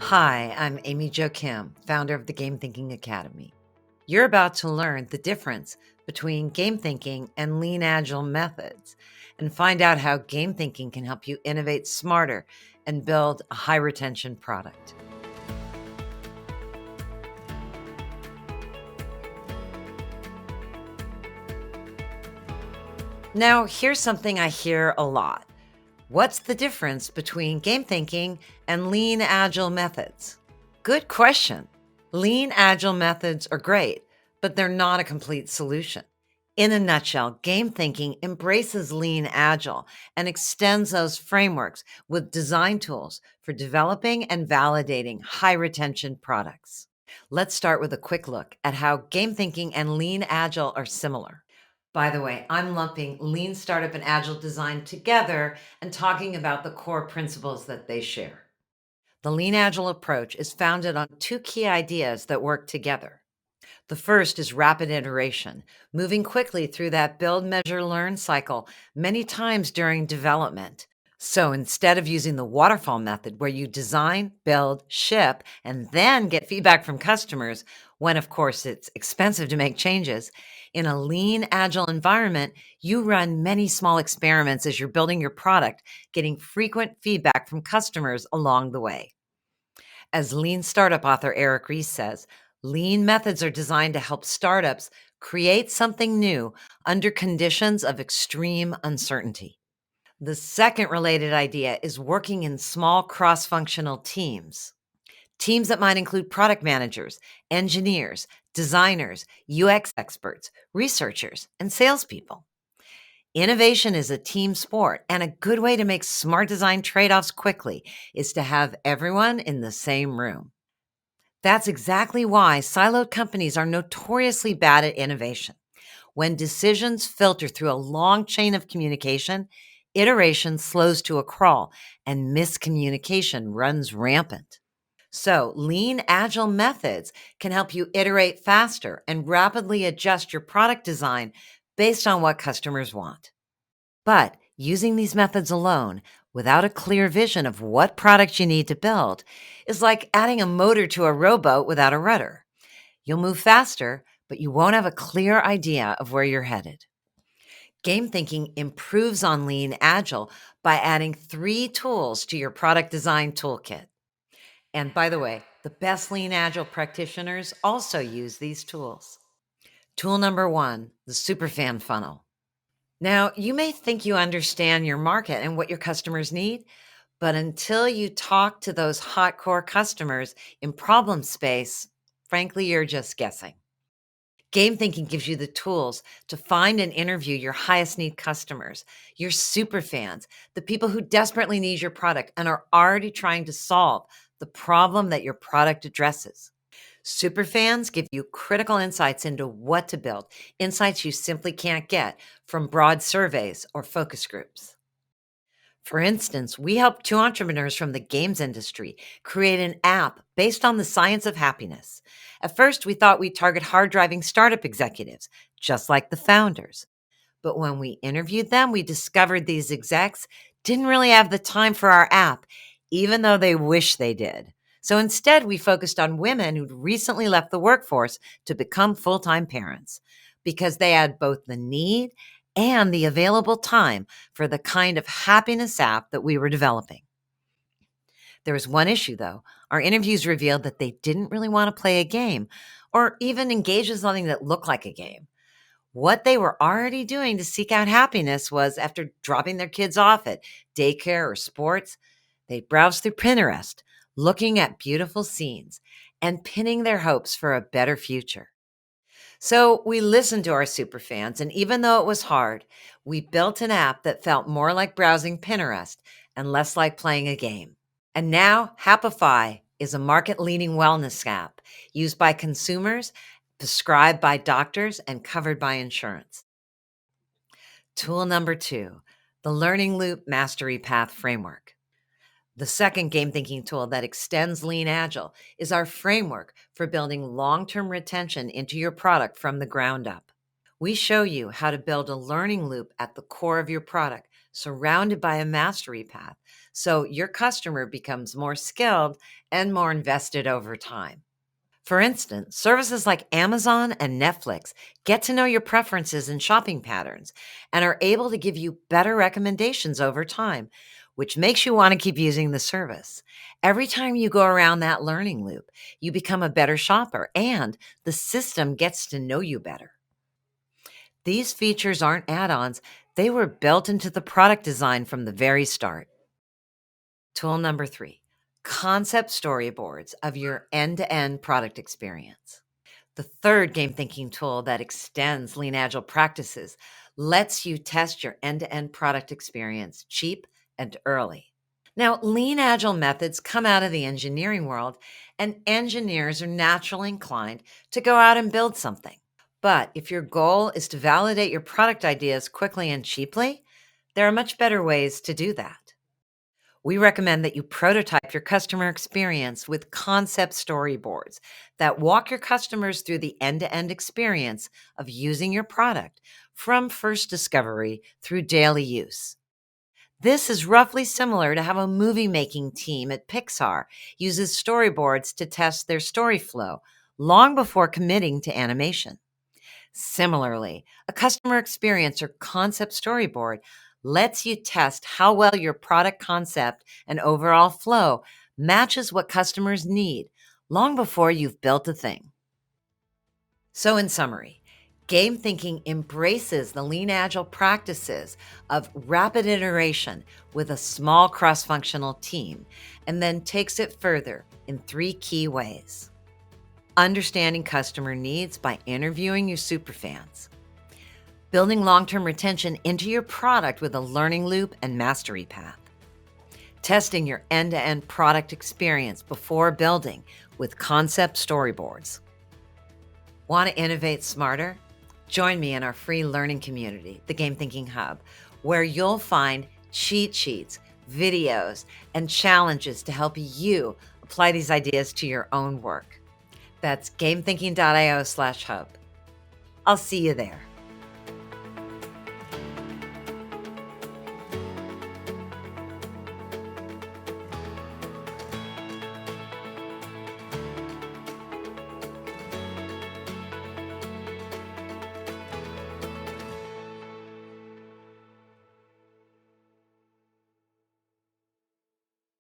Hi, I'm Amy Jo Kim, founder of the Game Thinking Academy. You're about to learn the difference between game thinking and Lean Agile methods and find out how game thinking can help you innovate smarter and build a high retention product. Now, here's something I hear a lot. What's the difference between game thinking and Lean Agile methods? Good question. Lean Agile methods are great, but they're not a complete solution. In a nutshell, game thinking embraces Lean Agile and extends those frameworks with design tools for developing and validating high retention products. Let's start with a quick look at how game thinking and Lean Agile are similar. By the way, I'm lumping Lean Startup and Agile design together and talking about the core principles that they share. The Lean Agile approach is founded on two key ideas that work together. The first is rapid iteration, moving quickly through that build, measure, learn cycle many times during development. So instead of using the waterfall method where you design, build, ship, and then get feedback from customers, when of course it's expensive to make changes, in a lean, agile environment, you run many small experiments as you're building your product, getting frequent feedback from customers along the way. As lean startup author Eric Ries says, lean methods are designed to help startups create something new under conditions of extreme uncertainty. The second related idea is working in small cross functional teams. Teams that might include product managers, engineers, designers, UX experts, researchers, and salespeople. Innovation is a team sport, and a good way to make smart design trade offs quickly is to have everyone in the same room. That's exactly why siloed companies are notoriously bad at innovation. When decisions filter through a long chain of communication, iteration slows to a crawl and miscommunication runs rampant. So, lean, agile methods can help you iterate faster and rapidly adjust your product design based on what customers want. But using these methods alone, without a clear vision of what product you need to build, is like adding a motor to a rowboat without a rudder. You'll move faster, but you won't have a clear idea of where you're headed. Game thinking improves on Lean Agile by adding 3 tools to your product design toolkit. And by the way, the best Lean Agile practitioners also use these tools. Tool number 1, the Superfan Funnel. Now, you may think you understand your market and what your customers need, but until you talk to those hot core customers in problem space, frankly, you're just guessing. Game thinking gives you the tools to find and interview your highest need customers, your super fans, the people who desperately need your product and are already trying to solve the problem that your product addresses. Super fans give you critical insights into what to build, insights you simply can't get from broad surveys or focus groups. For instance, we helped 2 entrepreneurs from the games industry create an app based on the science of happiness. At first, we thought we'd target hard driving startup executives, just like the founders. But when we interviewed them, we discovered these execs didn't really have the time for our app, even though they wish they did. So instead, we focused on women who'd recently left the workforce to become full time parents because they had both the need and the available time for the kind of happiness app that we were developing. There was one issue, though. Our interviews revealed that they didn't really want to play a game or even engage in something that looked like a game. What they were already doing to seek out happiness was, after dropping their kids off at daycare or sports, they browsed through Pinterest, looking at beautiful scenes and pinning their hopes for a better future. So we listened to our superfans, and even though it was hard, we built an app that felt more like browsing Pinterest and less like playing a game. And now Happify is a market-leading wellness app used by consumers, prescribed by doctors, and covered by insurance. Tool number 2, the Learning Loop Mastery Path Framework. The second game thinking tool that extends Lean Agile is our framework for building long-term retention into your product from the ground up. We show you how to build a learning loop at the core of your product, surrounded by a mastery path, so your customer becomes more skilled and more invested over time. For instance, services like Amazon and Netflix get to know your preferences and shopping patterns and are able to give you better recommendations over time, which makes you want to keep using the service. Every time you go around that learning loop, you become a better shopper and the system gets to know you better. These features aren't add ons, they were built into the product design from the very start. Tool number 3, concept storyboards of your end to end product experience. The third game thinking tool that extends Lean Agile practices lets you test your end to end product experience cheap and early. Now, Lean Agile methods come out of the engineering world, and engineers are naturally inclined to go out and build something. But if your goal is to validate your product ideas quickly and cheaply, there are much better ways to do that. We recommend that you prototype your customer experience with concept storyboards that walk your customers through the end to end experience of using your product from first discovery through daily use. This is roughly similar to how a movie making team at Pixar uses storyboards to test their story flow long before committing to animation. Similarly, a customer experience or concept storyboard lets you test how well your product concept and overall flow matches what customers need long before you've built a thing. So, in summary, game thinking embraces the Lean Agile practices of rapid iteration with a small cross functional team and then takes it further in 3 key ways. Understanding customer needs by interviewing your superfans, building long-term retention into your product with a learning loop and mastery path, testing your end-to-end product experience before building with concept storyboards. Want to innovate smarter? Join me in our free learning community, the Game Thinking Hub, where you'll find cheat sheets, videos, and challenges to help you apply these ideas to your own work. That's gamethinking.io/hub. I'll see you there.